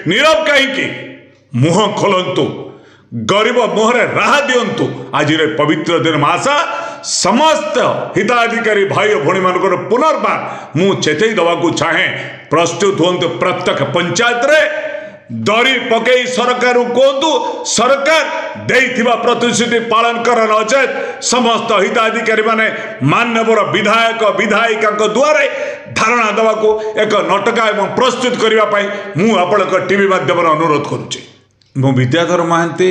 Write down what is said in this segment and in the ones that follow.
नीरव कहीं मुह खोलंतु गरीब मुहरे राह दिंतु आज पवित्र दिन आशा समस्त हिताधिकारी भाई भौणी मान पुनर्बार मु चेतई दवाक चाहे प्रस्तुत हूँ प्रत्येक पंचायत रे दरी पकई सरकार कहतु सरकार देइथिबा प्रतिश्रुति पालन कर नचेत समस्त हिताधिकारी माने मानवर विधायक विधायिका द्वारा धारणा देवाको एक नाटक एवं प्रस्तुत करने मु आपण टीवी माध्यम अनुरोध करुच्ची। मु विद्याधर महांती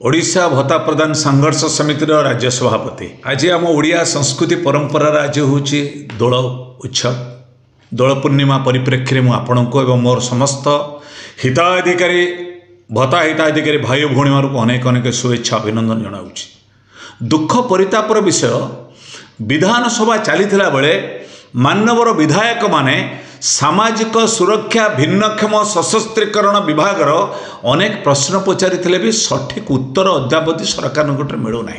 ओडिशा भत्ता प्रदान संघर्ष समिति राज्य सभापति। आज आम ओडिया संस्कृति परंपरार आज हूँ दोल उत्सव दोल पूर्णिमा परिप्रेक्षी में आपण को एवं मोर समस्त हिताधिकारी भत्ता हिताधिकारी भाई भौणी मानक अनेक अनेक शुभेच्छा अभिनंदन जनाऊँ। दुख परितापर विषय विधानसभा चलीथिला बेले मानवर विधायक माने सामाजिक सुरक्षा भिन्नक्षम सशस्त्रीकरण विभाग अनेक प्रश्न पचारि भी सठिक उत्तर अद्यावधि सरकार निकट मिलूना।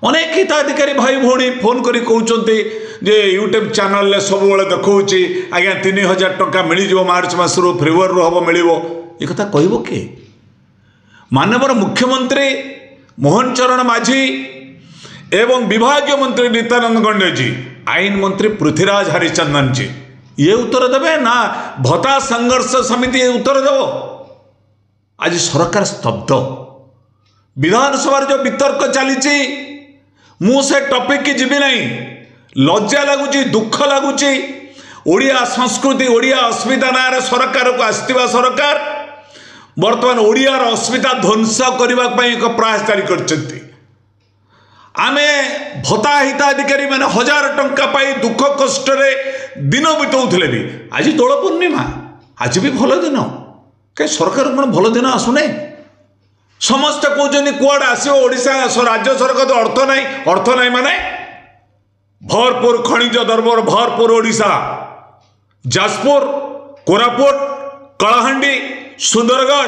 अनेक हिताधिकारी भाई भौणी फोन करी कहते जे यूट्यूब चैनल ले सब बेले देखौची आज्ञा 3000 टंका मिल मार्च मासरू फेब्रुआरी हम मिल ये कथा कहब किए? मानवर मुख्यमंत्री मोहन चरण माझी एवं विभागीय मंत्री नित्यानंद गंडे जी आईन मंत्री पृथ्वीराज हरिचंदन जी ये उत्तर देवे ना भत्ता संघर्ष समिति ये उत्तर देव? आज सरकार स्तब्ध। विधानसभा जो वितर्क चली मु से टॉपिक की जीवी नहीं। लज्जा लगुच दुख लगुच ओडिया संस्कृति ओडिया अस्मिता ना सरकार को आसवा सरकार बर्तमान ओडियार अस्मिता ध्वंस करने एक प्रयास जारी कर आमे भत्ता हिताधिकारी मैंने 1000 टंका पाई दुख कष्ट दिन बिताऊले भी आज दोल पूर्णिमा आज भी भल दिन कहीं सरकार कौन भल दिन आसुना समस्ते कहते कौड़ आसो राज्य सरकार तो अर्थ ना माने भरपूर खनिज द्रव्य भरपूर ओडिशा जाजपुर कोरापुट कलाहांडी सुंदरगढ़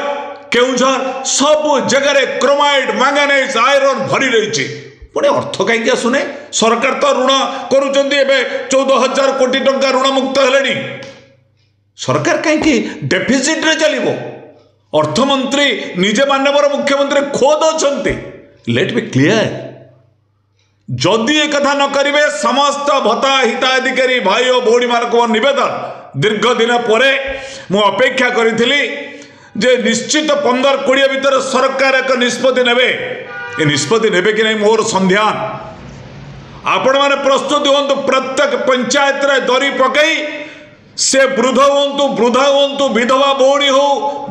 केउझर सब जगह क्रोमाइड मैंगानीज आयरन भरी रही पुणे अर्थ कहीं आसुने सरकार तो ऋण करुँच 14,000 कोटी टंका ऋण मुक्त है सरकार कहीं डेफिसिट रे चलो अर्थमंत्री निजे मानवर मुख्यमंत्री खोद अच्छा लेट बी क्लियर जदि एक कथा न करेंगे समस्त भत्ता हिताधिकारी भाई और भौणी मान नवेदन दीर्घ दिन पर मु अपेक्षा करी जे निश्चित 15-20 भितर सरकार एक निष्पत्ति नेबे ये निष्पत्ति नेबे कि नहीं मोर संध्यान आपण मैंने प्रस्तुत हूँ प्रत्येक पंचायत रे दरी पकई से वृद्ध हूँ वृद्धा हूँ विधवा भौणी हो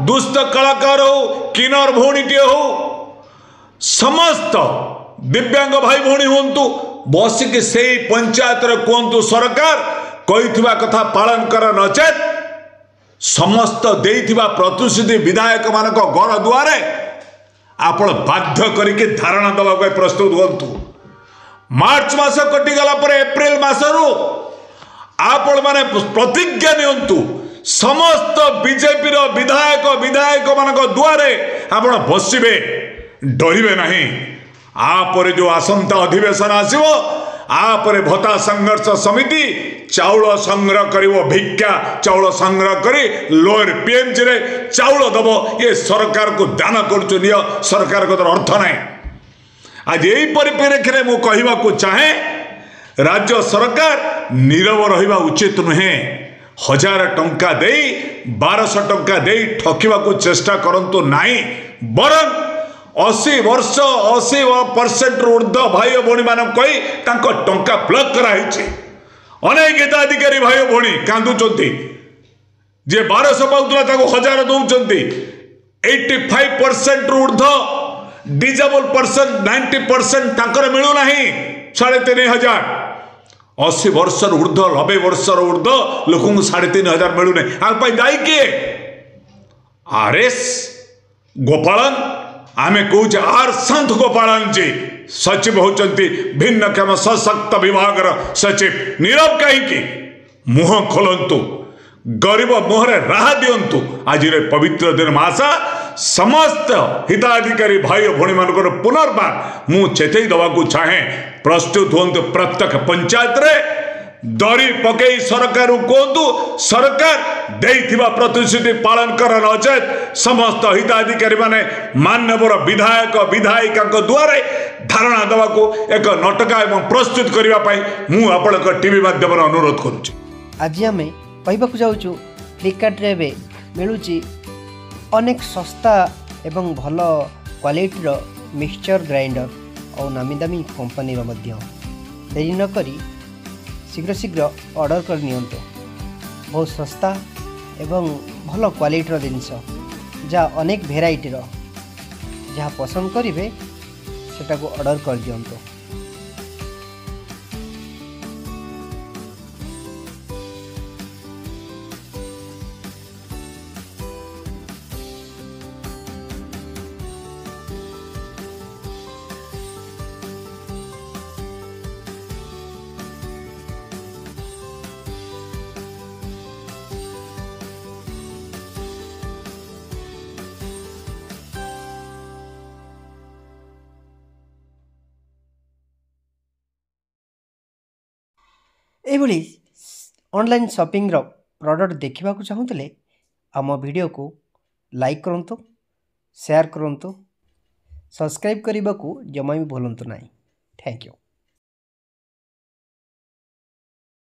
दुष्ट कलाकार हो किन्नर भौणीटे हो समस्त दिव्यांग भाई भौणी हूँ बसिक से पंचायत रे कहतु सरकार कही कथा पालन कर नचेत समस्त देइथिबा प्रतिश्रुति विधायक मान घर दुआरे आपण बाध्य करके धारणा दवा प्रस्तुत हूँ। मार्च मास कटिगला पर एप्रिल मासरू आपण माने प्रतिज्ञा नियंतु समस्त बीजेपी विधायक विधायक मान दुआरे आपण बसबे डरबे नहीं। आपर जो आसंता अधिवेशन आसो आपर भत्ता संघर्ष समिति चाउल संग्रह करिवो भिक्षा चाउल संग्रह करी लोअर पीएमजी रे चाउल दबो ये सरकार को दान करचु नियो सरकार को तो अर्थ नहीं। आज यही परिप्रेक्षी मु कहवा को चाहे राज्य सरकार नीरव रहिबा उचित नुहे 1000 टंका दे 1200 टंका दे ठकिबा को चेष्टा करंतु नाही बरं 80 वर्ष 80% ऊर्ध्व भाई भौणी मान कही टंका ब्लॉक कराई अनेक हिताधिकारी भाई भौणी कांदुंट जे 1200 पाउला 1000 दौरान 85% ऊर्ध्व डिजेबल पर्सन 90% मिलूना 3500 80 वर्ष ऊर्ध्व 90 वर्ष ऊर्ध्व लोक 3500 मिलूना आप दायी किए आरएस गोपालन आमे कौचे आर संत गोपालन जी सचिव होचंती भिन्नक्षम सशक्त विभाग सचिव नीरव कहीं मुह खोलंतु गरीब मुहरे राह दिंतु आज पवित्र दिन आशा समस्त हिताधिकारी भाई भौणी मान पुनर्बार मु चेतई दवाक चाहे प्रस्तुत हूँ प्रत्येक पंचायत रे दरी पकई सरकार कहतु सरकार देइथिबा प्रतिश्रुति पालन कर नचेत समस्त हिताधिकारी माने मान्यवर विधायक विधायिका द्वारा धारणा देवा एक नाटका एवं प्रस्तुत करने मु आपण टीवी माध्यम अनुरोध करुच्ची। आज आम कहवाक जाऊँ फ्लिपकार्ट रे मिलूची अनेक सस्ता एवं भल क्वालिटीर मिक्सचर ग्राइंडर और नामी दामी कंपनी देरी न करी शीघ्र शीघ्र ऑर्डर कर नियंतो। बहुत सस्ता एवं भल क्वालिटीर जिनस जहाँ अनेक भेराइटीर जहाँ पसंद करेंगे सेटा को ऑर्डर कर दियंतो। एभली ऑनलाइन शॉपिंग रो प्रोडक्ट देखा चाहूले आम वीडियो को लाइक करंतु, शेयर करंतु, सब्सक्राइब करने को जमा भी भूलु ना। Thank you.